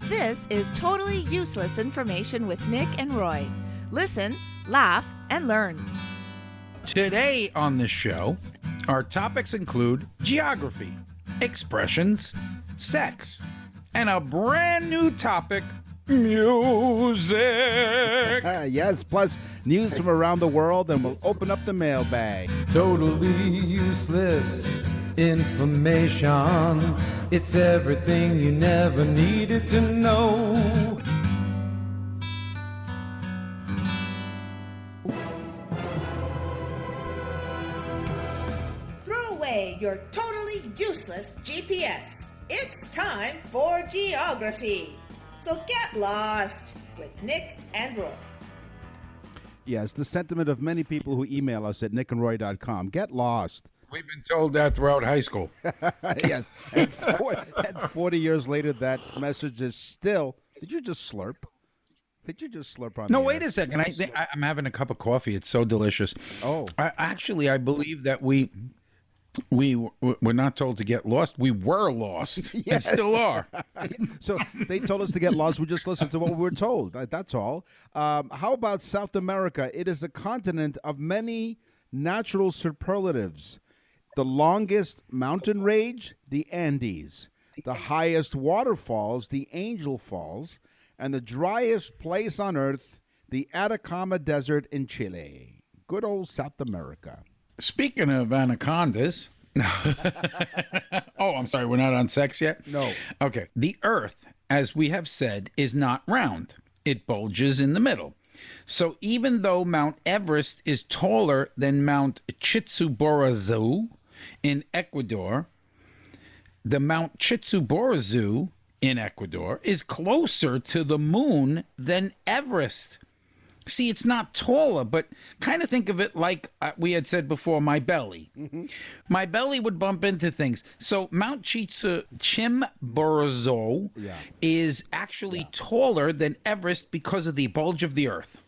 This is totally useless information with Nick and Roy. Listen, laugh, and learn. Today on the show, our topics include geography, expressions, sex, and a brand new topic, music. Yes, plus news from around the world, and we'll open up the mailbag. Totally useless information. It's everything you never needed to know. Throw away your totally useless GPS. It's time for geography. So get lost with Nick and Roy. Yes, the sentiment of many people who email us at nickandroy.com. Get lost. We've been told that throughout high school. Yes. And 40 years later, that message is still, did you just slurp? Did you just slurp on No, the wait air? a second. I'm having a cup of coffee. It's so delicious. Oh. I believe that we were not told to get lost. We were lost and still are. So they told us to get lost. We just listened to what we were told. That's all. How about South America? It is a continent of many natural superlatives. The longest mountain range, the Andes. The highest waterfalls, the Angel Falls. And the driest place on earth, the Atacama Desert in Chile. Good old South America. Speaking of anacondas. Oh, I'm sorry. We're not on sex yet? No. Okay. The Earth, as we have said, is not round. It bulges in the middle. So even though Mount Everest is taller than Mount Chitsuborazu in Ecuador, the Mount Chitsuborazu in Ecuador is closer to the moon than Everest. See, it's not taller, but kind of think of it like we had said before, my belly. Mm-hmm. My belly would bump into things. So Mount Chimborazo is actually taller than Everest because of the bulge of the Earth.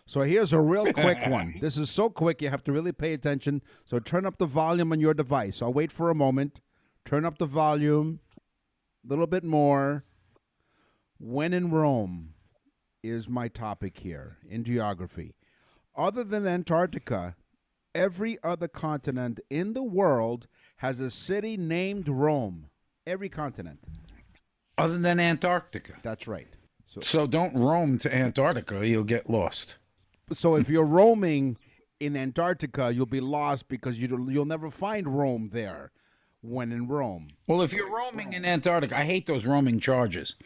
So here's a real quick one. This is so quick, you have to really pay attention. So turn up the volume on your device. I'll wait for a moment. Turn up the volume a little bit more. When in Rome is my topic here in geography. Other than Antarctica, every other continent in the world has a city named Rome. Every continent. Other than Antarctica. That's right. So don't roam to Antarctica. You'll get lost. So if you're roaming in Antarctica, you'll be lost because you'll never find Rome there when in Rome. Well, if you're roaming in Antarctica, I hate those roaming charges.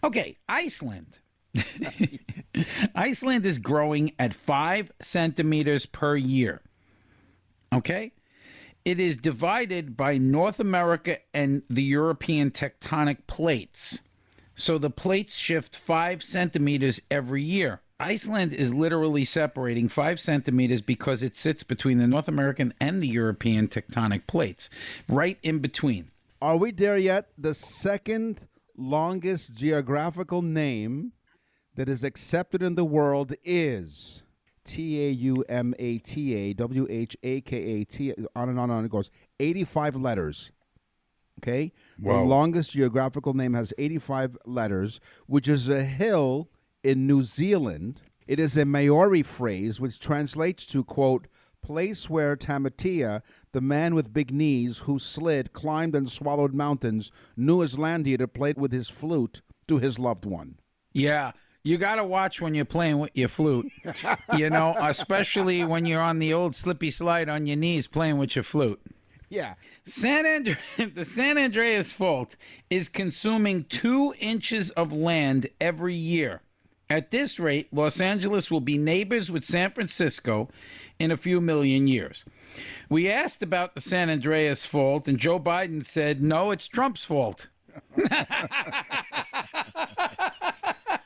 Okay, Iceland. Iceland is growing at 5 centimeters per year. Okay? It is divided by North America and the European tectonic plates. So the plates shift 5 centimeters every year. Iceland is literally separating 5 centimeters because it sits between the North American and the European tectonic plates, right in between. Are we there yet? The second longest geographical name that is accepted in the world is Taumata, on and on it goes. 85 letters. Okay? Wow. The longest geographical name has 85 letters, which is a hill in New Zealand. It is a Maori phrase which translates to, quote, place where Tamatea, the man with big knees who slid, climbed, and swallowed mountains, knew his Islandia to play with his flute to his loved one. Yeah. You got to watch when you're playing with your flute, especially when you're on the old slippy slide on your knees playing with your flute. Yeah. The San Andreas Fault is consuming 2 inches of land every year. At this rate, Los Angeles will be neighbors with San Francisco in a few million years. We asked about the San Andreas Fault, and Joe Biden said, no, it's Trump's fault.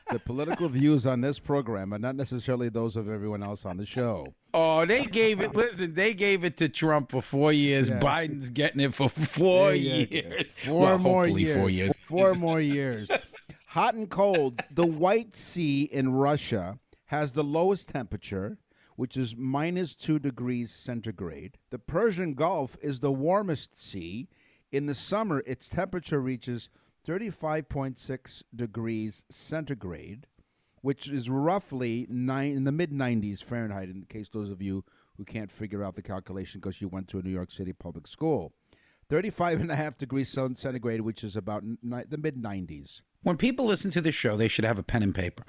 The political views on this program are not necessarily those of everyone else on the show. Oh, they gave it to Trump for 4 years. Yeah. Biden's getting it for 4 years. Four more years. 4 years. 4 more years. Hot and cold. The White Sea in Russia has the lowest temperature, which is -2 degrees centigrade. The Persian Gulf is the warmest sea. In the summer, its temperature reaches 35.6 degrees centigrade, which is roughly in the mid-90s Fahrenheit, in case those of you who can't figure out the calculation because you went to a New York City public school. 35.5 degrees centigrade, which is about the mid-90s. When people listen to the show, they should have a pen and paper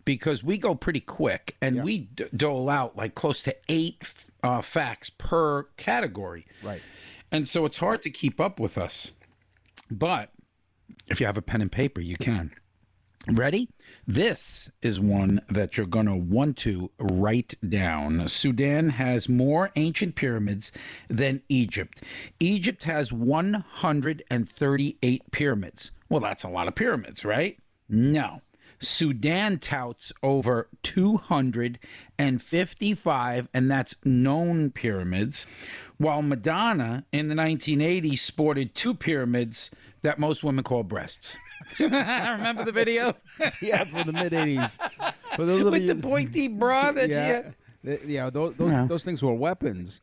because we go pretty quick and we dole out like close to 8 facts per category. Right. And so it's hard to keep up with us. But if you have a pen and paper, you can. Ready? This is one that you're going to want to write down. Sudan has more ancient pyramids than Egypt. Egypt has 138 pyramids. Well, that's a lot of pyramids, right? No. Sudan touts over 255, and that's known pyramids, while Madonna in the 1980s sported 2 pyramids that most women call breasts. Remember the video? Yeah, from the mid-'80s. For those of With you, the pointy bra that she had. Those things were weapons.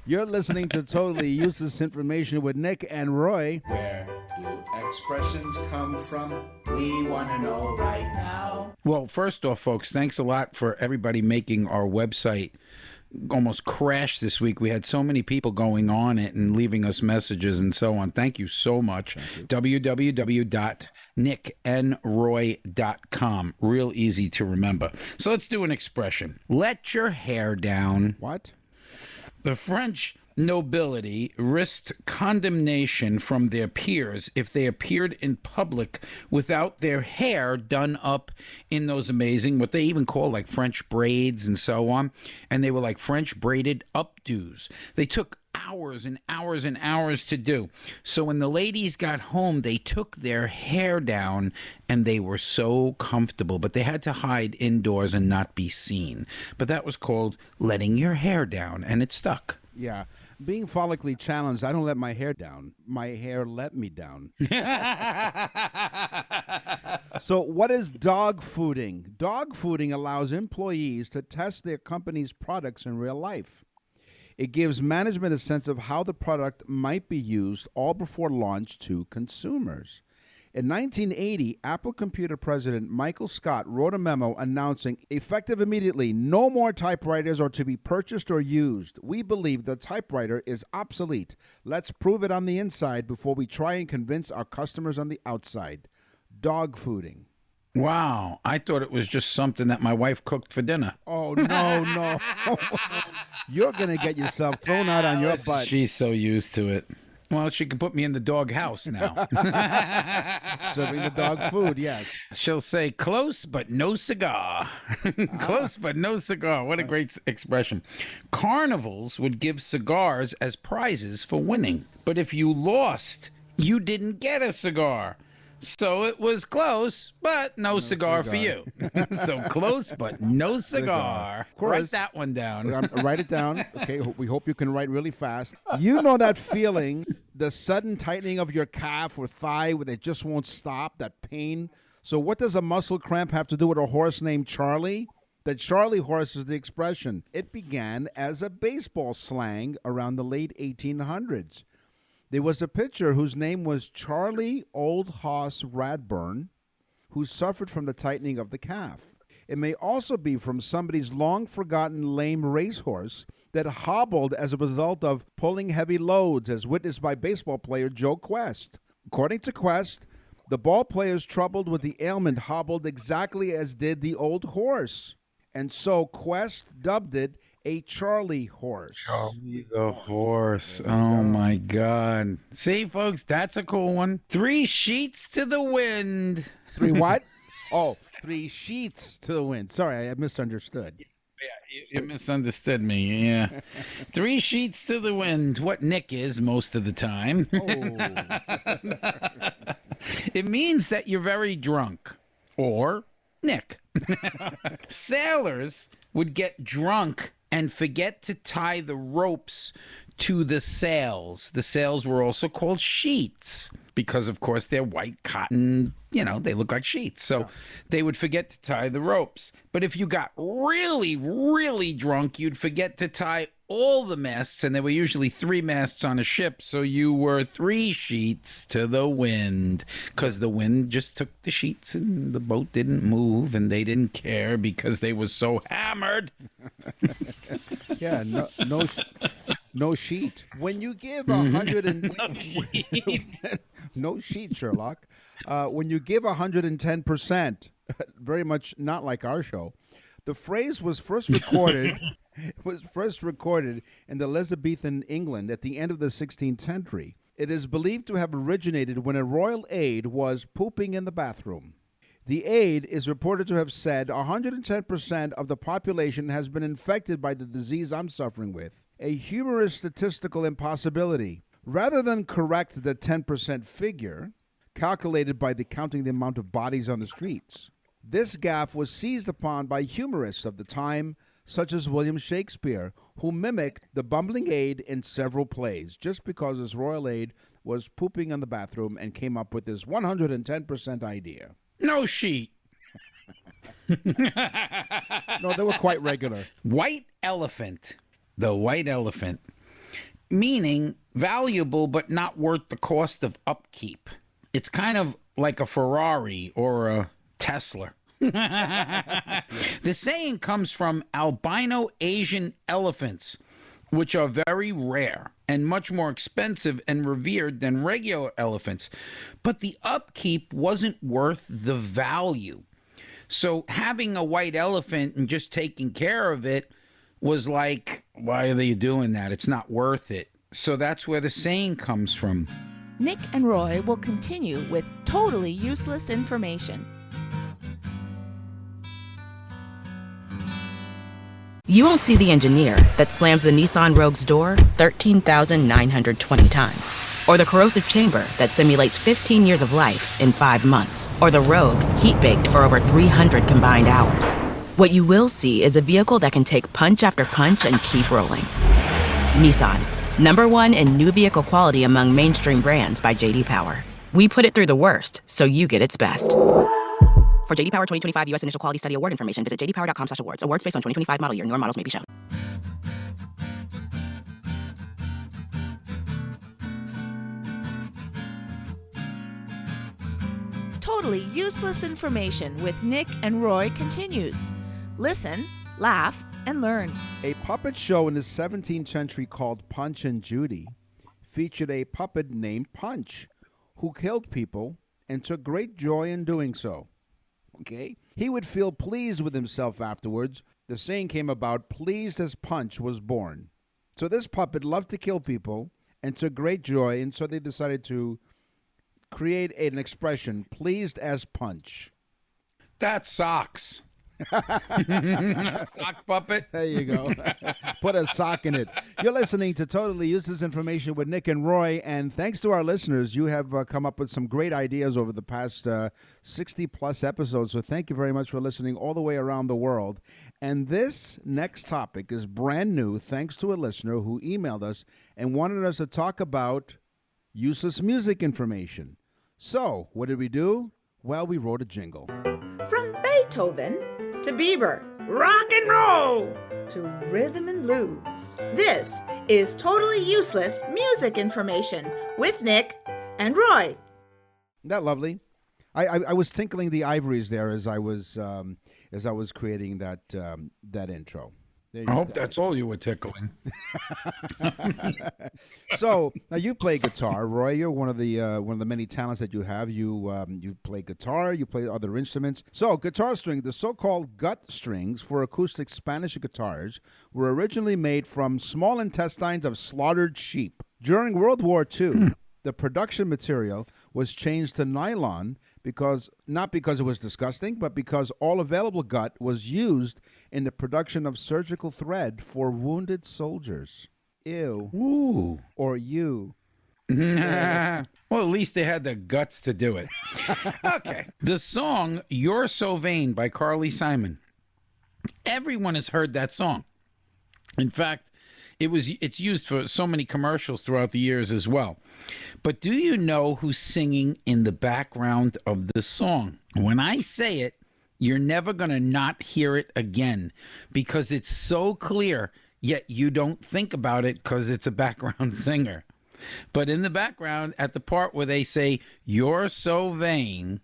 You're listening to Totally Useless Information with Nick and Roy. Where do expressions come from? We want to know right now. Well, first off, folks, thanks a lot for everybody making our website almost crash this week. We had so many people going on it and leaving us messages and so on. Thank you so much. www.nickandroy.com. Real easy to remember. So let's do an expression. Let your hair down. What? The French nobility risked condemnation from their peers if they appeared in public without their hair done up in those amazing, what they even call like French braids and so on. And they were like French braided updos. They took hours and hours and hours to do. So when the ladies got home, they took their hair down and they were so comfortable, but they had to hide indoors and not be seen. But that was called letting your hair down, and it stuck. Yeah. Being follically challenged, I don't let my hair down. My hair let me down. So what is dog fooding? Dog fooding allows employees to test their company's products in real life. It gives management a sense of how the product might be used all before launch to consumers. In 1980, Apple Computer president Michael Scott wrote a memo announcing, effective immediately, no more typewriters are to be purchased or used. We believe the typewriter is obsolete. Let's prove it on the inside before we try and convince our customers on the outside. Dog fooding. Wow, I thought it was just something that my wife cooked for dinner. Oh, no. You're going to get yourself thrown out on your butt. She's so used to it. Well, she can put me in the dog house now. Serving the dog food, yes. She'll say, close but no cigar. Close but no cigar. What a great expression. Carnivals would give cigars as prizes for winning. But if you lost, you didn't get a cigar. So it was close, but no cigar for you. So close, but no cigar. Write that one down. Write it down. Okay, we hope you can write really fast. You know that feeling, the sudden tightening of your calf or thigh where it just won't stop, that pain. So what does a muscle cramp have to do with a horse named Charlie? The Charlie horse is the expression. It began as a baseball slang around the late 1800s. There was a pitcher whose name was Charlie Old Hoss Radburn, who suffered from the tightening of the calf. It may also be from somebody's long-forgotten lame racehorse that hobbled as a result of pulling heavy loads, as witnessed by baseball player Joe Quest. According to Quest, the ball players troubled with the ailment hobbled exactly as did the old horse. And so Quest dubbed it a Charlie horse. Charlie the horse. Oh, my God. See, folks, that's a cool one. 3 sheets to the wind. 3 what? Oh, 3 sheets to the wind. Sorry, I misunderstood. Yeah, you misunderstood me. Yeah. 3 sheets to the wind. What Nick is most of the time. Oh. It means that you're very drunk. Or Nick. Sailors would get drunk and forget to tie the ropes to the sails. The sails were also called sheets because, of course, they're white cotton. You know, they look like sheets. So they would forget to tie the ropes. But if you got really, really drunk, you'd forget to tie all the masts, and there were usually 3 masts on a ship, so you were 3 sheets to the wind, because the wind just took the sheets and the boat didn't move, and they didn't care because they were so hammered. Yeah, no sheet. When you give 100 and no sheet, Sherlock. When you give 110%, very much not like our show. The phrase was first recorded in the Elizabethan England at the end of the 16th century. It is believed to have originated when a royal aide was pooping in the bathroom. The aide is reported to have said 110% of the population has been infected by the disease I'm suffering with. A humorous statistical impossibility. Rather than correct the 10% figure, calculated by counting the amount of bodies on the streets, this gaffe was seized upon by humorists of the time, such as William Shakespeare, who mimicked the bumbling aide in several plays, just because his royal aide was pooping in the bathroom and came up with this 110% idea. No sheet. No, they were quite regular. White elephant. The white elephant. Meaning valuable but not worth the cost of upkeep. It's kind of like a Ferrari or a Tesla. The saying comes from albino Asian elephants, which are very rare and much more expensive and revered than regular elephants. But the upkeep wasn't worth the value. So having a white elephant and just taking care of it was like, why are they doing that? It's not worth it. So that's where the saying comes from. Nick and Roy will continue with totally useless information. You won't see the engineer that slams the Nissan Rogue's door 13,920 times. Or the corrosive chamber that simulates 15 years of life in 5 months. Or the Rogue heat-baked for over 300 combined hours. What you will see is a vehicle that can take punch after punch and keep rolling. Nissan, #1 in new vehicle quality among mainstream brands by J.D. Power. We put it through the worst, so you get its best. For J.D. Power 2025 U.S. Initial Quality Study Award information, visit jdpower.com/awards. Awards based on 2025 model year. Newer models may be shown. Totally useless information with Nick and Roy continues. Listen, laugh, and learn. A puppet show in the 17th century called Punch and Judy featured a puppet named Punch, who killed people and took great joy in doing so. Okay? He would feel pleased with himself afterwards. The saying came about, pleased as Punch was born. So this puppet loved to kill people and took great joy, and so they decided to create an expression, pleased as Punch. That socks. Sock puppet. There you go. Put a sock in it. You're listening to Totally Useless Information with Nick and Roy, and thanks to our listeners, you have come up with some great ideas over the past 60-plus episodes, so thank you very much for listening all the way around the world. And this next topic is brand new, thanks to a listener who emailed us and wanted us to talk about useless music information. So, what did we do? Well, we wrote a jingle. From Beethoven to Bieber, rock and roll to rhythm and blues. This is Totally Useless Music Information with Nick and Roy. Isn't that lovely? I was tinkling the ivories there as I was creating that intro. I hope that's all you were tickling. So now you play guitar, Roy. You're one of the many talents that you have. You play guitar. You play other instruments. So guitar string, the so-called gut strings for acoustic Spanish guitars, were originally made from small intestines of slaughtered sheep. During World War II, the production material was changed to nylon not because it was disgusting, but because all available gut was used in the production of surgical thread for wounded soldiers. Ew. Ooh. Or you. Well, at least they had the guts to do it. Okay. The song You're So Vain by Carly Simon. Everyone has heard that song. In fact, it's used for so many commercials throughout the years as well. But do you know who's singing in the background of the song? When I say it, you're never going to not hear it again because it's so clear. yet you don't think about it because it's a background singer. But in the background, at the part where they say, "You're so vain,"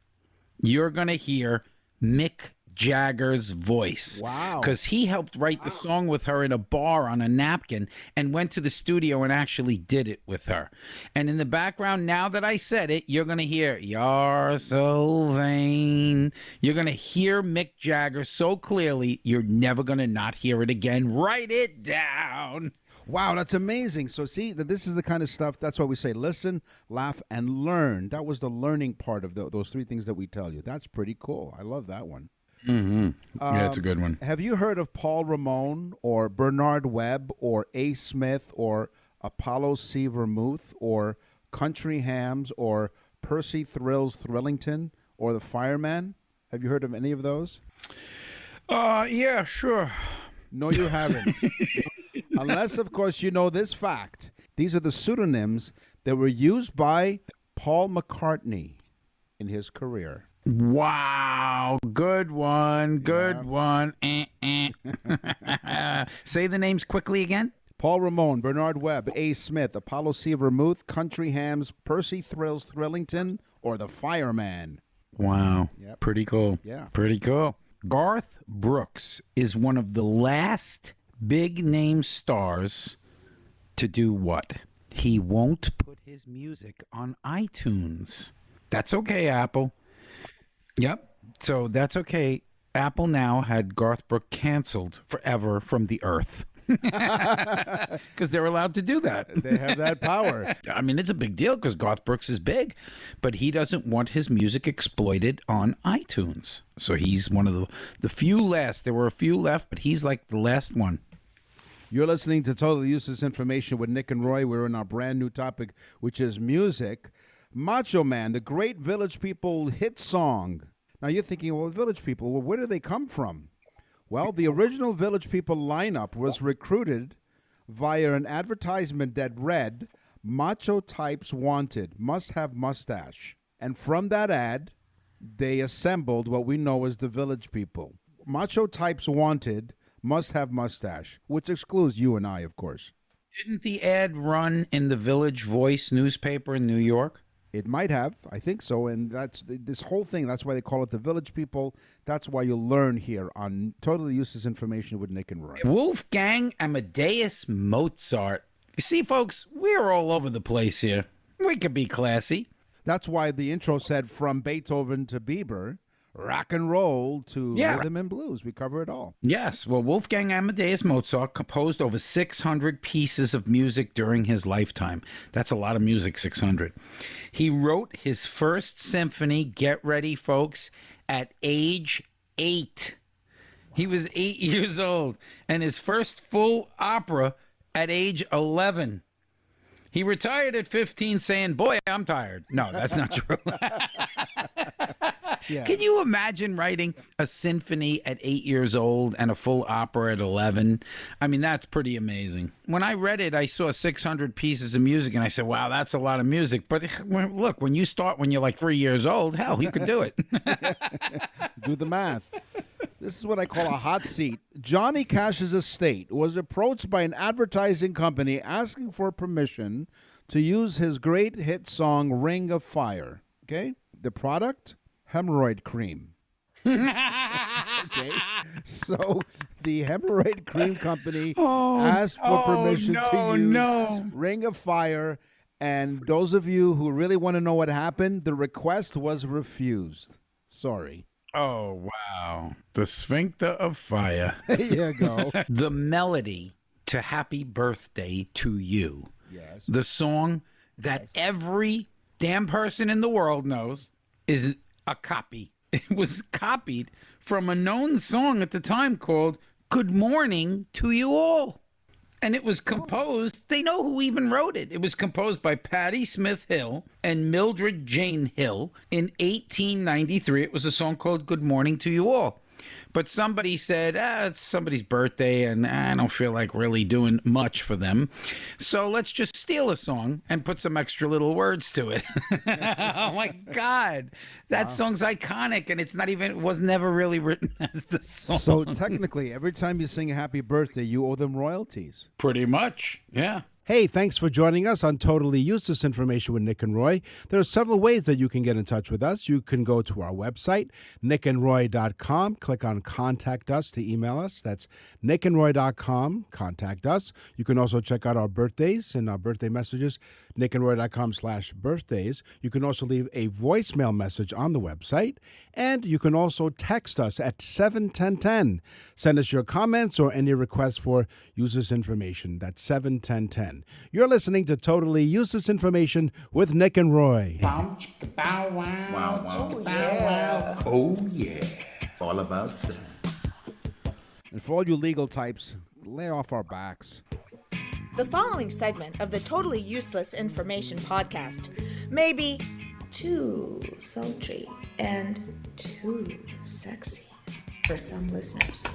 you're going to hear Mick Jagger's voice. Wow. Because he helped write the song with her in a bar on a napkin and went to the studio and actually did it with her. And in the background, now that I said it, you're going to hear, "You're so vain." You're going to hear Mick Jagger so clearly, you're never going to not hear it again. Write it down. Wow, that's amazing. So see, this is the kind of stuff, that's why we say listen, laugh, and learn. That was the learning part of those three things that we tell you. That's pretty cool. I love that one. Mm-hmm. Yeah, it's a good one. Have you heard of Paul Ramon or Bernard Webb or A. Smith or Apollo C. Vermouth or Country Hams or Percy Thrills Thrillington or the Fireman? Have you heard of any of those? Yeah, sure. No, you haven't. Unless, of course, you know this fact. These are the pseudonyms that were used by Paul McCartney in his career. Wow, good one, good one. Say the names quickly again. Paul Ramon, Bernard Webb, A. Smith, Apollo C. Vermouth, Country Hams, Percy Thrills Thrillington, or the Fireman. Wow, Yep. pretty cool. Yeah. Pretty cool. Garth Brooks is one of the last big name stars to do what? He won't put his music on iTunes. That's okay, Apple. Yep. So that's okay. Apple now had Garth Brooks canceled forever from the earth. Because they're allowed to do that. They have that power. I mean, it's a big deal because Garth Brooks is big, but he doesn't want his music exploited on iTunes. So he's one of the few last. There were a few left, but he's like the last one. You're listening to Totally Useless Information with Nick and Roy. We're in our brand new topic, which is music. Macho Man, the great Village People hit song. Now you're thinking, well, Village People, well, where do they come from? Well, the original Village People lineup was recruited via an advertisement that read, "Macho types wanted, must have mustache." And from that ad, they assembled what we know as the Village People. Macho types wanted, must have mustache, which excludes you and I, of course. Didn't the ad run in the Village Voice newspaper in New York? It might have. I think so. And that's this whole thing. That's why they call it the Village People. That's why you'll learn here on Totally Useless Information with Nick and Roy. Wolfgang Amadeus Mozart. You see, folks, we're all over the place here. We could be classy. That's why the intro said from Beethoven to Bieber, rock and roll to rhythm and blues. We cover it all. Yes. Well, Wolfgang Amadeus Mozart composed over 600 pieces of music during his lifetime. That's a lot of music, 600. He wrote his first symphony, get ready, folks, at age 8. He was 8 years old. And his first full opera at age 11. He retired at 15 saying, "Boy, I'm tired." No, that's not true. Yeah. Can you imagine writing a symphony at 8 years old and a full opera at 11? I mean, that's pretty amazing. When I read it, I saw 600 pieces of music, and I said, wow, that's a lot of music. But look, when you start when you're like 3 years old, hell, you could do it. Do the math. This is what I call a hot seat. Johnny Cash's estate was approached by an advertising company asking for permission to use his great hit song, Ring of Fire. Okay? The product? Hemorrhoid cream. Okay. So the hemorrhoid cream company asked for permission to use Ring of Fire. And those of you who really want to know what happened, the request was refused. Sorry. Oh, wow. The Sphincter of Fire. There you go. The melody to Happy Birthday to You. Yes. The song that every damn person in the world knows is a copy. It was copied from a known song at the time called Good Morning to You All. And it was composed, they know who even wrote it. It was composed by Patti Smith Hill and Mildred Jane Hill in 1893. It was a song called Good Morning to You All. But somebody said, it's somebody's birthday and I don't feel like really doing much for them. So let's just steal a song and put some extra little words to it. Oh my God. That song's iconic and it was never really written as the song. So technically, every time you sing happy birthday, you owe them royalties. Pretty much. Yeah. Hey, thanks for joining us on Totally Useless Information with Nick and Roy. There are several ways that you can get in touch with us. You can go to our website, nickandroy.com, click on Contact Us to email us. That's nickandroy.com, contact us. You can also check out our birthdays and our birthday messages, nickandroy.com/birthdays. You can also leave a voicemail message on the website, and you can also text us at 71010. Send us your comments or any requests for useless information. That's 71010. You're listening to Totally Useless Information with Nick and Roy. Wow, wow. Oh, yeah. All about sex. And for all you legal types, lay off our backs. The following segment of the Totally Useless Information podcast may be too sultry and too sexy for some listeners.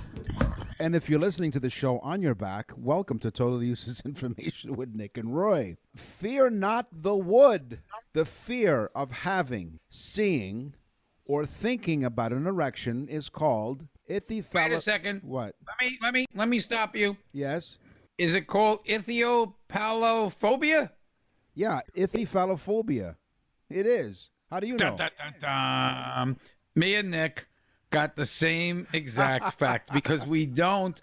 And if you're listening to the show on your back, welcome to Totally Useless Information with Nick and Roy. Fear not the wood. The fear of having, seeing, or thinking about an erection is called Wait a second. What? Let me stop you. Yes? Is it called ithiopalophobia? Yeah, ithyphalophobia. It is. How do you know? Dun, dun, dun, dun. Me and Nick got the same exact fact because we don't.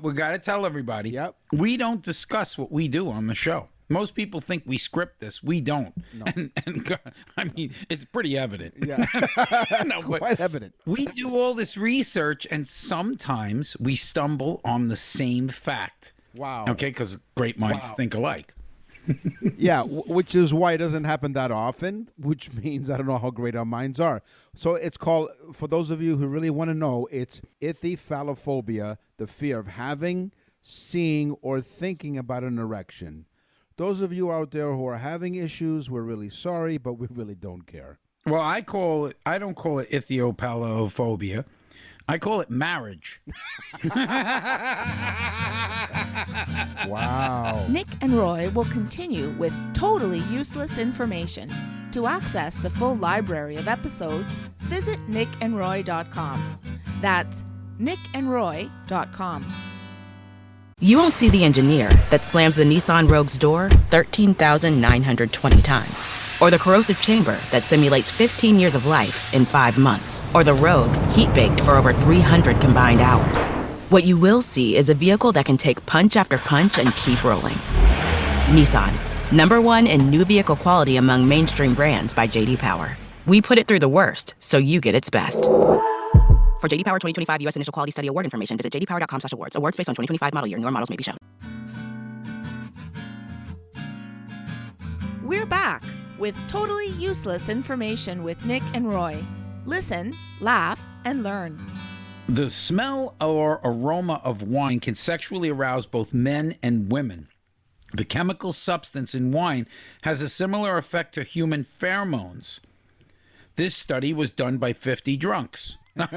We got to tell everybody. Yep. We don't discuss what we do on the show. Most people think we script this. We don't. No. And I mean, it's pretty evident. Yeah. No, but Quite evident. we do all this research, and sometimes we stumble on the same fact. Wow. Okay, because great minds think alike. Yeah, which is why it doesn't happen that often, which means I don't know how great our minds are. So it's called, for those of you who really want to know, it's ithyphalophobia, the fear of having, seeing, or thinking about an erection. Those of you out there who are having issues, we're really sorry, but we really don't care. Well, I don't call it ithiopalophobia. I call it marriage. Wow. Nick and Roy will continue with totally useless information. To access the full library of episodes, visit nickandroy.com. That's nickandroy.com. You won't see the engineer that slams the Nissan Rogue's door 13,920 times. Or the corrosive chamber that simulates 15 years of life in 5 months. Or the Rogue heat-baked for over 300 combined hours. What you will see is a vehicle that can take punch after punch and keep rolling. Nissan, #1 in new vehicle quality among mainstream brands by J.D. Power. We put it through the worst, so you get its best. For J.D. Power 2025 U.S. Initial Quality Study Award information, visit jdpower.com/awards. Awards based on 2025 model year. Newer models may be shown. We're back with totally useless information with Nick and Roy. Listen, laugh, and learn. The smell or aroma of wine can sexually arouse both men and women. The chemical substance in wine has a similar effect to human pheromones. This study was done by 50 drunks. How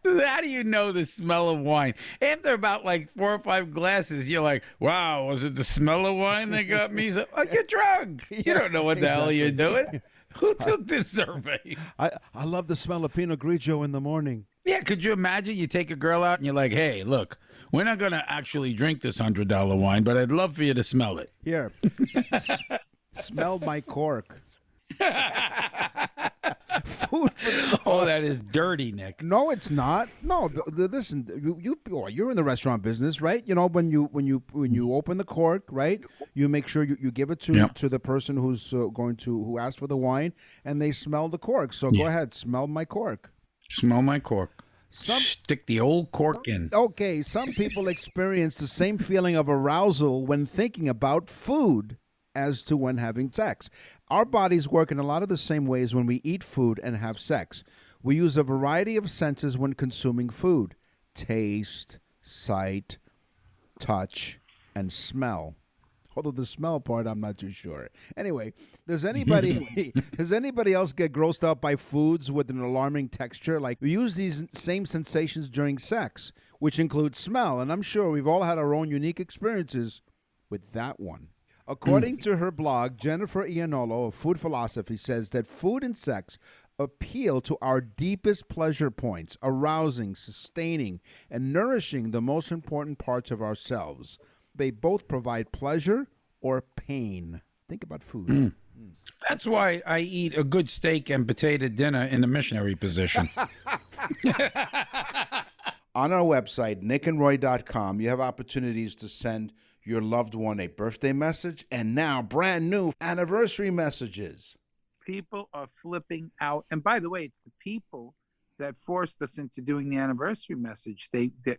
do you know the smell of wine? After about like 4 or 5 glasses, you're like, wow, was it the smell of wine that got me? So, oh, you're drunk. You don't know what the hell you're doing. Who took this survey? I love the smell of Pinot Grigio in the morning. Yeah, could you imagine you take a girl out and you're like, hey, look, we're not going to actually drink this $100 wine, but I'd love for you to smell it. Here, smell my cork. Food for the Oh, that is dirty, Nick. No, it's not. No, listen, you're in the restaurant business, right? You know, when you open the cork, right? You make sure you give it to the person who's who asked for the wine, and they smell the cork. So go ahead, smell my cork. Smell my cork. Stick the old cork in. Okay, some people experience the same feeling of arousal when thinking about food as to when having sex. Our bodies work in a lot of the same ways when we eat food and have sex. We use a variety of senses when consuming food: taste, sight, touch, and smell. Although the smell part, I'm not too sure. Anyway, does anybody else get grossed out by foods with an alarming texture? Like, we use these same sensations during sex, which includes smell, and I'm sure we've all had our own unique experiences with that one. According to her blog, Jennifer Iannolo of Food Philosophy says that food and sex appeal to our deepest pleasure points, arousing, sustaining, and nourishing the most important parts of ourselves. They both provide pleasure or pain. Think about food. That's why I eat a good steak and potato dinner in the missionary position. On our website, nickandroy.com, you have opportunities to send your loved one a birthday message, and now brand new anniversary messages. People are flipping out. And by the way, it's the people that forced us into doing the anniversary message.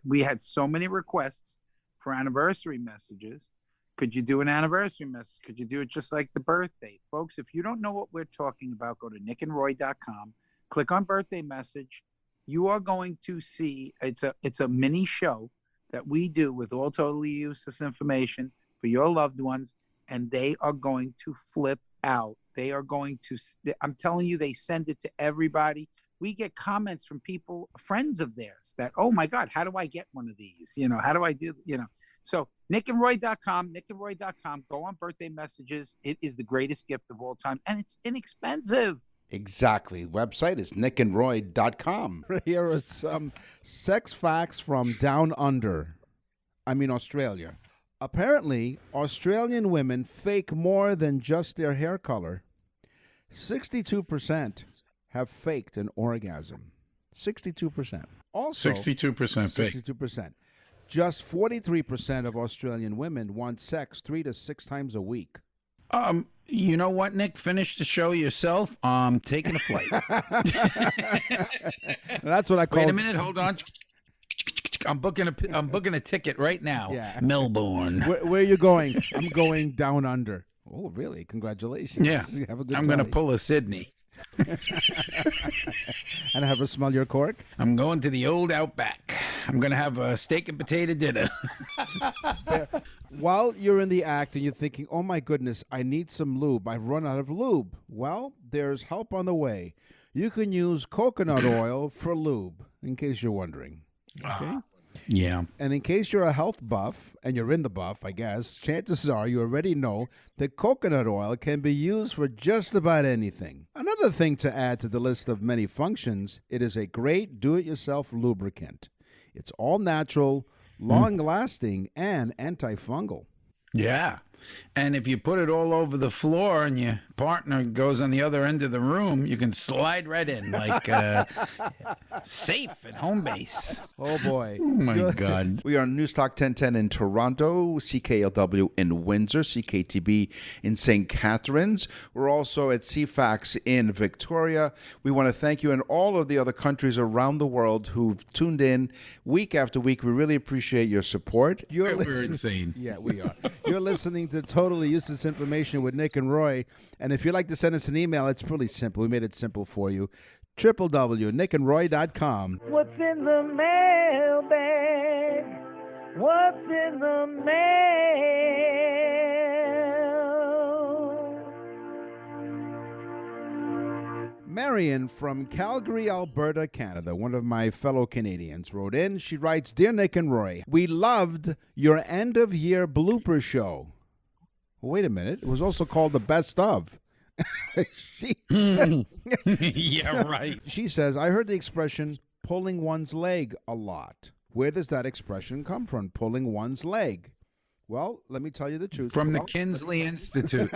We had so many requests for anniversary messages. Could you do an anniversary message? Could you do it just like the birthday? Folks, if you don't know what we're talking about, go to nickandroy.com, click on birthday message. You are going to see it's a mini show that we do with all totally useless information for your loved ones, and they are going to flip out. They are going to, I'm telling you, they send it to everybody. We get comments from people, friends of theirs, that, oh my God, how do I get one of these? How do I do, So nickandroy.com, go on birthday messages. It is the greatest gift of all time, and it's inexpensive. Exactly. Website is nickandroy.com. Here are some sex facts from down under. Australia. Apparently, Australian women fake more than just their hair color. 62% have faked an orgasm. 62%. Also, 62% fake. 62%. Just 43% of Australian women want sex 3 to 6 times a week. You know what, Nick? Finish the show yourself. I'm taking a flight. That's what I call. Wait a minute. Hold on. I'm booking a ticket right now. Yeah. Melbourne. Where are you going? I'm going down under. Oh, really? Congratulations. Yeah. Have a good I'm time. going to pull a Sydney. And have her smell your cork? I'm going to the old Outback. I'm going to have a steak and potato dinner. While you're in the act and you're thinking, oh my goodness, I need some lube. I've run out of lube. Well, there's help on the way. You can use coconut oil for lube, in case you're wondering. Okay? Yeah. And in case you're a health buff, and you're in the buff, I guess, chances are you already know that coconut oil can be used for just about anything. Another thing to add to the list of many functions, it is a great do-it-yourself lubricant. It's all natural, long-lasting, and antifungal. Yeah. And if you put it all over the floor and your partner goes on the other end of the room, you can slide right in like safe at home base. Oh, boy. Oh, my God. We are on Newstalk 1010 in Toronto, CKLW in Windsor, CKTB in St. Catharines. We're also at CFAX in Victoria. We want to thank you and all of the other countries around the world who've tuned in week after week. We really appreciate your support. We're insane. Yeah, we are. You're listening to Totally Useless Information with Nick and Roy. And if you'd like to send us an email, it's pretty simple. We made it simple for you. www.nickandroy.com. What's in the mailbag? What's in the mail? Marion from Calgary, Alberta, Canada, one of my fellow Canadians, wrote in. She writes, Dear Nick and Roy, we loved your end-of-year blooper show. Wait a minute. It was also called the Best Of. Yeah, right. She says, I heard the expression pulling one's leg a lot. Where does that expression come from, pulling one's leg? Well, let me tell you the truth. From the Kinsley Institute.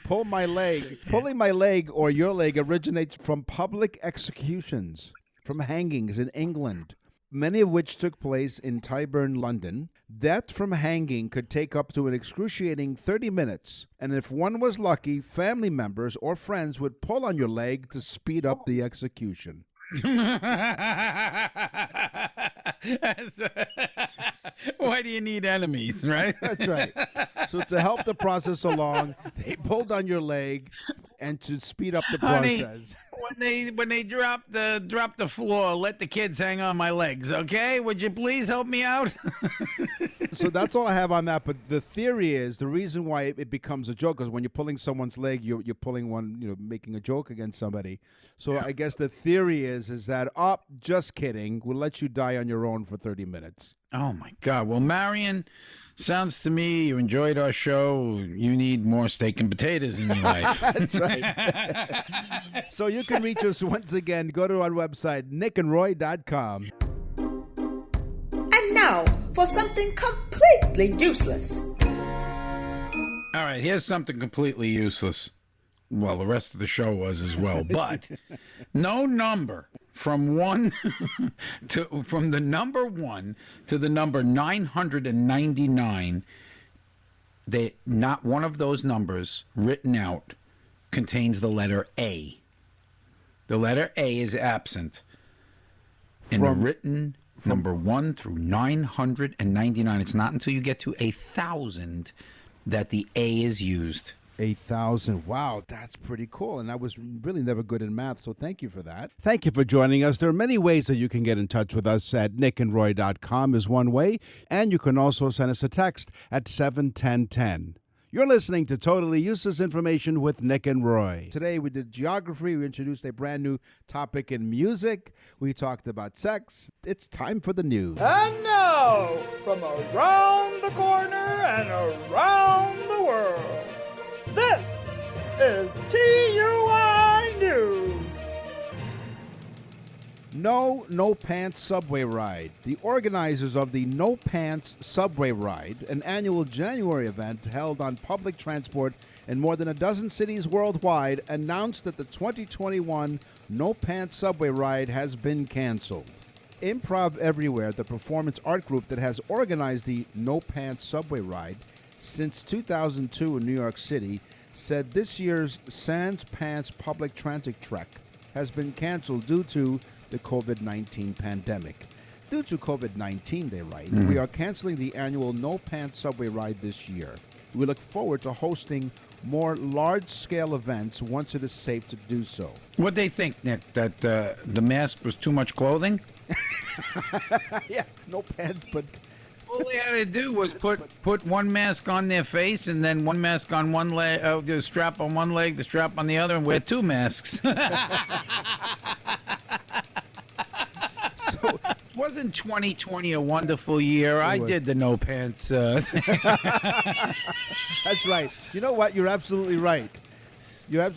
Pull my leg. Pulling my leg or your leg originates from public executions, from hangings in England, many of which took place in Tyburn, London. Death from hanging could take up to an excruciating 30 minutes, and if one was lucky, family members or friends would pull on your leg to speed up the execution. Why do you need enemies, right? That's right. So to help the process along, they pulled on your leg and to speed up the Honey, process. when they drop the floor, let the kids hang on my legs, okay? Would you please help me out? So that's all I have on that. But the theory is the reason why it becomes a joke is when you're pulling someone's leg, you're pulling one, making a joke against somebody. So I guess the theory is that, just kidding, we'll let you die on your own for 30 minutes. Oh my God! Well, Marion, sounds to me you enjoyed our show. You need more steak and potatoes in your life. That's right. So you can reach us once again. Go to our website, nickandroy.com. And now for something completely useless. All right, here's something completely useless. Well, the rest of the show was as well, but no number from from the number 1 to the number 999. Not one of those numbers written out contains the letter A. The letter A is absent in the written number 1 through 999. It's not until you get to 1,000 that the A is used. 8,000. Wow, that's pretty cool. And I was really never good in math, so thank you for that. Thank you for joining us. There are many ways that you can get in touch with us. At nickandroy.com is one way, and you can also send us a text at 71010. You're listening to Totally Useless Information with Nick and Roy. Today we did geography. We introduced a brand new topic in music. We talked about sex. It's time for the news. And now, from around the corner and around the world, this is TUI News. No Pants Subway Ride. The organizers of the No Pants Subway Ride, an annual January event held on public transport in more than a dozen cities worldwide, announced that the 2021 No Pants Subway Ride has been canceled. Improv Everywhere, the performance art group that has organized the No Pants Subway Ride since 2002 in New York City, said this year's Sans Pants public transit trek has been canceled due to the COVID-19 pandemic. Due to COVID-19, they write, we are canceling the annual No Pants Subway Ride this year. We look forward to hosting more large-scale events once it is safe to do so. What'd they think, Nick? That the mask was too much clothing? Yeah, no pants, but... All they had to do was put one mask on their face and then one mask on one leg, the strap on one leg, the strap on the other, and wear two masks. So, wasn't 2020 a wonderful year? I did the no pants. That's right. You know what? You're absolutely right.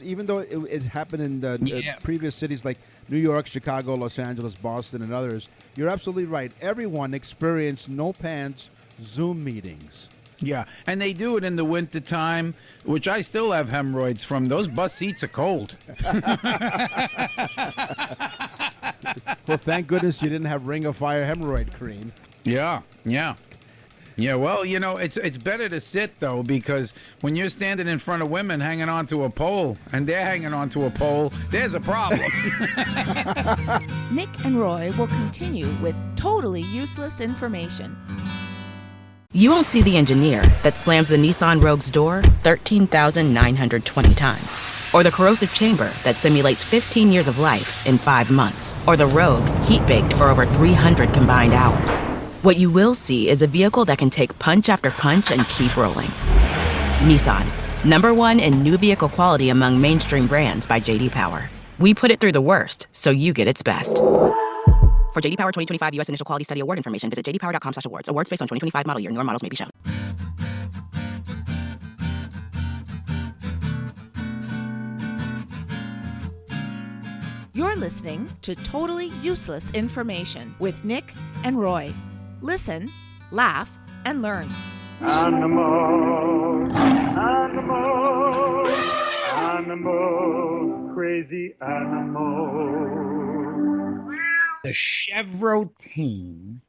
Even though it happened in the previous cities like New York, Chicago, Los Angeles, Boston, and others, you're absolutely right. Everyone experienced no pants Zoom meetings. Yeah, and they do it in the wintertime, which I still have hemorrhoids from. Those bus seats are cold. Well, thank goodness you didn't have Ring of Fire hemorrhoid cream. Yeah. Yeah, well, it's better to sit, though, because when you're standing in front of women hanging onto a pole and they're hanging onto a pole, there's a problem. Nick and Roy will continue with totally useless information. You won't see the engineer that slams the Nissan Rogue's door 13,920 times. Or the corrosive chamber that simulates 15 years of life in 5 months. Or the Rogue heat-baked for over 300 combined hours. What you will see is a vehicle that can take punch after punch and keep rolling. Nissan, #1 in new vehicle quality among mainstream brands by J.D. Power. We put it through the worst, so you get its best. For J.D. Power 2025 U.S. Initial Quality Study Award information, visit jdpower.com/awards. Awards based on 2025 model year. Newer models may be shown. You're listening to Totally Useless Information with Nick and Roy. Listen, laugh, and learn. Animal, crazy animal. The Chevrotain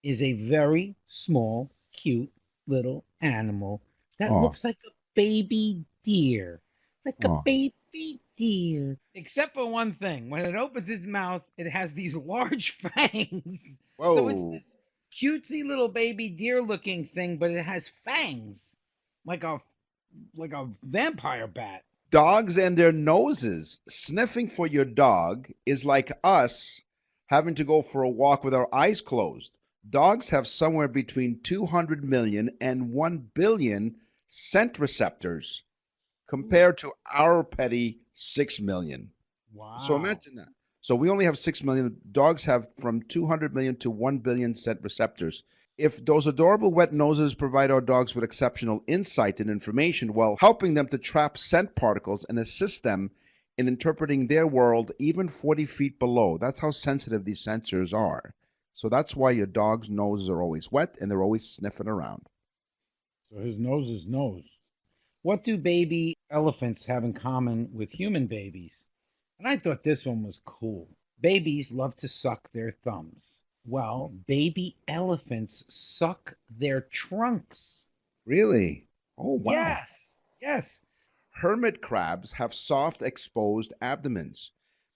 is a very small, cute little animal that looks like a baby deer. Like a baby deer. Except for one thing. When it opens its mouth, it has these large fangs. Whoa. So it's this cutesy little baby deer looking thing, but it has fangs. Like a vampire bat. Dogs and their noses. Sniffing for your dog is like us having to go for a walk with our eyes closed. Dogs have somewhere between 200 million and 1 billion scent receptors compared to our petty 6 million. Wow. So imagine that. So we only have 6 million. Dogs have from 200 million to 1 billion scent receptors. If those adorable wet noses provide our dogs with exceptional insight and information while helping them to trap scent particles and assist them in interpreting their world even 40 feet below, that's how sensitive these sensors are. So that's why your dog's noses are always wet and they're always sniffing around. So his nose is nose. What do baby elephants have in common with human babies? And I thought this one was cool. Babies love to suck their thumbs. Well, baby elephants suck their trunks. Really? Oh, wow. Yes. Hermit crabs have soft, exposed abdomens.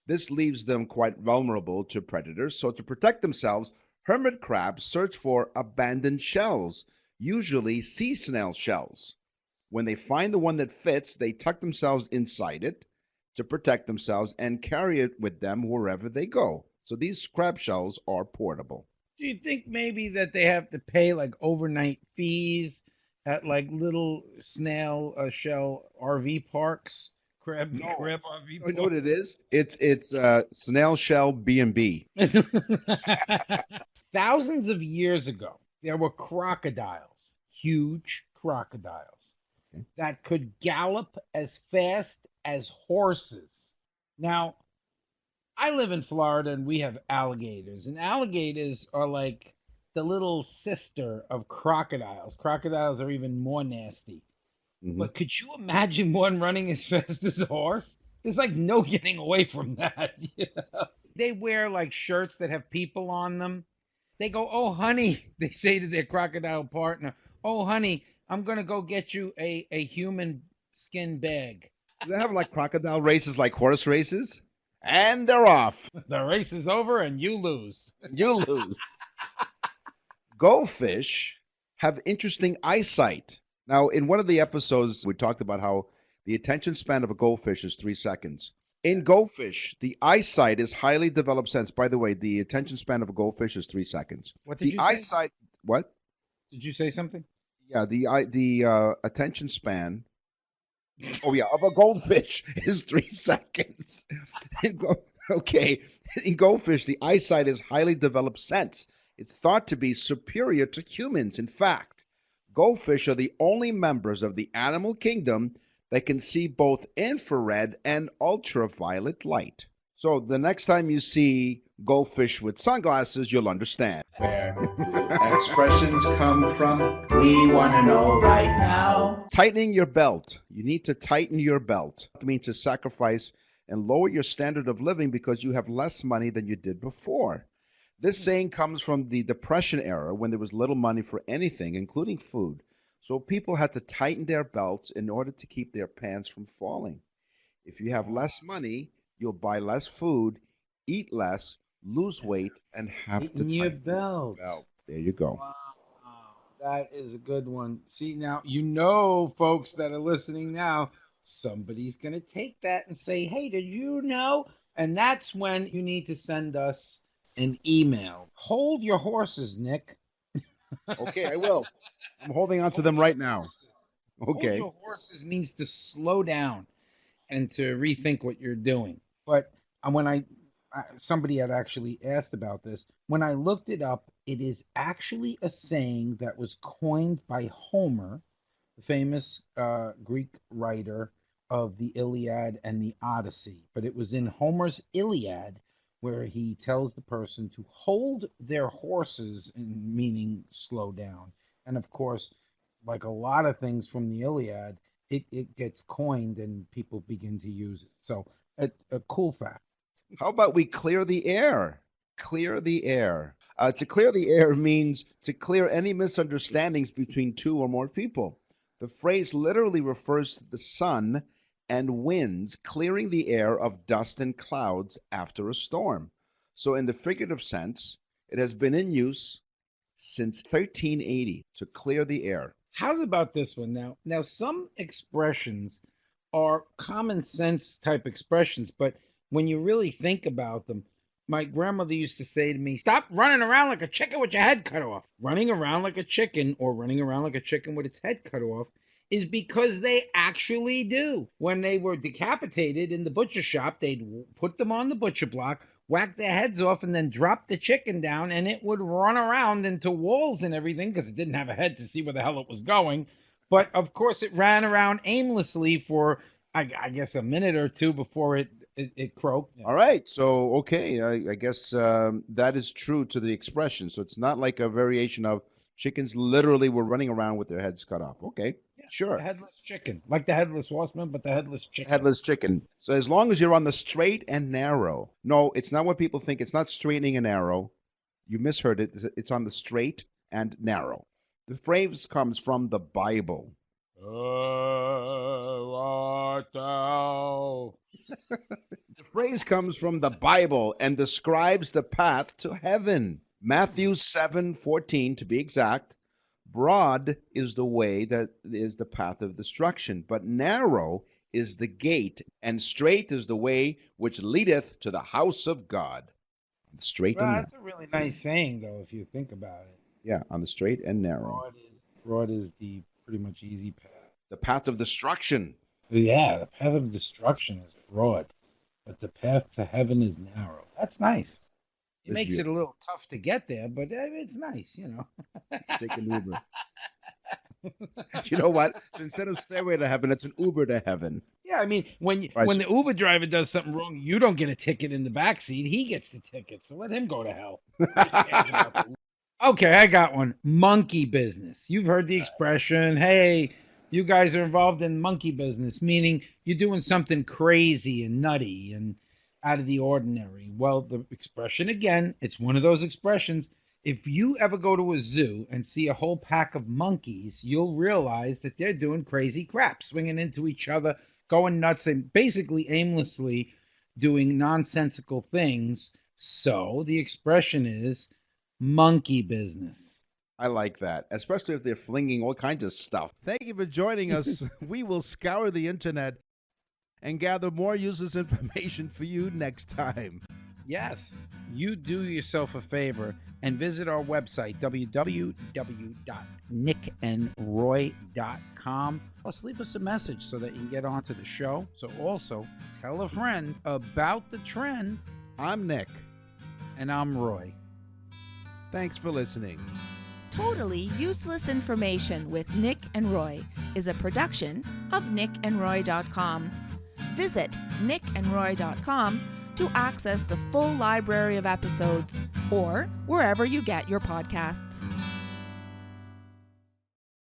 This leaves them quite vulnerable to predators. So to protect themselves, hermit crabs search for abandoned shells, usually sea snail shells. When they find the one that fits, they tuck themselves inside it to protect themselves and carry it with them wherever they go. So these crab shells are portable. Do you think maybe that they have to pay like overnight fees at like little snail shell RV parks? Crab RV parks? You know what it is? It's snail shell B&B. Thousands of years ago, there were crocodiles, huge crocodiles, that could gallop as fast as horses. Now, I live in Florida and we have alligators, and alligators are like the little sister of crocodiles. Crocodiles are even more nasty. Mm-hmm. But could you imagine one running as fast as a horse? There's like no getting away from that. You know? They wear like shirts that have people on them. They go, "Oh, honey," they say to their crocodile partner, "Oh, honey, I'm going to go get you a human skin bag." Do they have like crocodile races like horse races? And they're off. The race is over and you lose. You lose. Goldfish have interesting eyesight. Now, in one of the episodes, we talked about how the attention span of a goldfish is 3 seconds. In goldfish, the eyesight is highly developed sense. By the way, the attention span of a goldfish is 3 seconds. What did you say? Eyesight, what? Did you say something? Yeah, the attention span. Oh yeah, of a goldfish is 3 seconds. Okay, in goldfish, the eyesight is highly developed sense. It's thought to be superior to humans. In fact, goldfish are the only members of the animal kingdom that can see both infrared and ultraviolet light. So the next time you see goldfish with sunglasses, you'll understand. Where expressions come from, we want to know right now. Tightening your belt. You need to tighten your belt. It means to sacrifice and lower your standard of living because you have less money than you did before. This saying comes from the Depression era when there was little money for anything, including food. So people had to tighten their belts in order to keep their pants from falling. If you have less money, you'll buy less food, eat less, lose weight, and have to tighten your belt. There you go. Wow, that is a good one. See, now, you know, folks that are listening now, somebody's going to take that and say, "Hey, did you know?" And that's when you need to send us an email. Hold your horses, Nick. Okay, I will. I'm holding on to them right now. Okay. Hold your horses means to slow down and to rethink what you're doing. But when somebody had actually asked about this, when I looked it up, it is actually a saying that was coined by Homer, the famous Greek writer of the Iliad and the Odyssey. But it was in Homer's Iliad where he tells the person to hold their horses, meaning slow down. And of course, like a lot of things from the Iliad, it gets coined and people begin to use it. So a cool fact. How about we clear the air? Clear the air. To clear the air means to clear any misunderstandings between two or more people. The phrase literally refers to the sun and winds clearing the air of dust and clouds after a storm. So in the figurative sense, it has been in use since 1380 to clear the air. How about this one now? Now, some expressions are common sense type expressions, but when you really think about them, my grandmother used to say to me, "Stop running around like a chicken with your head cut off." Running around like a chicken, or running around like a chicken with its head cut off, is because they actually do. When they were decapitated in the butcher shop, they'd put them on the butcher block, whack their heads off, and then drop the chicken down, and it would run around into walls and everything because it didn't have a head to see where the hell it was going. But of course, it ran around aimlessly for, I guess, a minute or two before it croaked. All right. So, okay. I guess that is true to the expression. So it's not like a variation of chickens literally were running around with their heads cut off. Okay. Yeah, sure. The headless chicken. Like the headless horseman, but the headless chicken. Headless chicken. So as long as you're on the straight and narrow. No, it's not what people think. It's not straightening and narrow. You misheard it. It's on the straight and narrow. The phrase comes from the Bible. The phrase comes from the Bible and describes the path to heaven. Matthew 7:14 to be exact. Broad is the way that is the path of destruction, but narrow is the gate, and straight is the way which leadeth to the house of God. On the straight and narrow. That's a really nice saying, though, if you think about it. Yeah, on the straight and narrow. Broad is the pretty much easy path. The path of destruction. Yeah, the path of destruction is broad, but the path to heaven is narrow. That's nice. It makes it a little tough to get there, but it's nice, you know. Take an Uber. You know what? So instead of stairway to heaven, it's an Uber to heaven. Yeah, I mean, when the Uber driver does something wrong, you don't get a ticket in the back seat. He gets the ticket, so let him go to hell. Okay, I got one. Monkey business. You've heard the expression, hey, you guys are involved in monkey business, meaning you're doing something crazy and nutty and out of the ordinary. Well, the expression, again, it's one of those expressions. If you ever go to a zoo and see a whole pack of monkeys, you'll realize that they're doing crazy crap, swinging into each other, going nuts, and basically aimlessly doing nonsensical things. So the expression is monkey business. I like that, especially if they're flinging all kinds of stuff. Thank you for joining us. We will scour the internet and gather more useless information for you next time. Yes, you do yourself a favor and visit our website, www.nickandroy.com. Plus, leave us a message so that you can get onto the show. So also, tell a friend about the trend. I'm Nick. And I'm Roy. Thanks for listening. Totally Useless Information with Nick and Roy is a production of nickandroy.com. Visit nickandroy.com to access the full library of episodes or wherever you get your podcasts.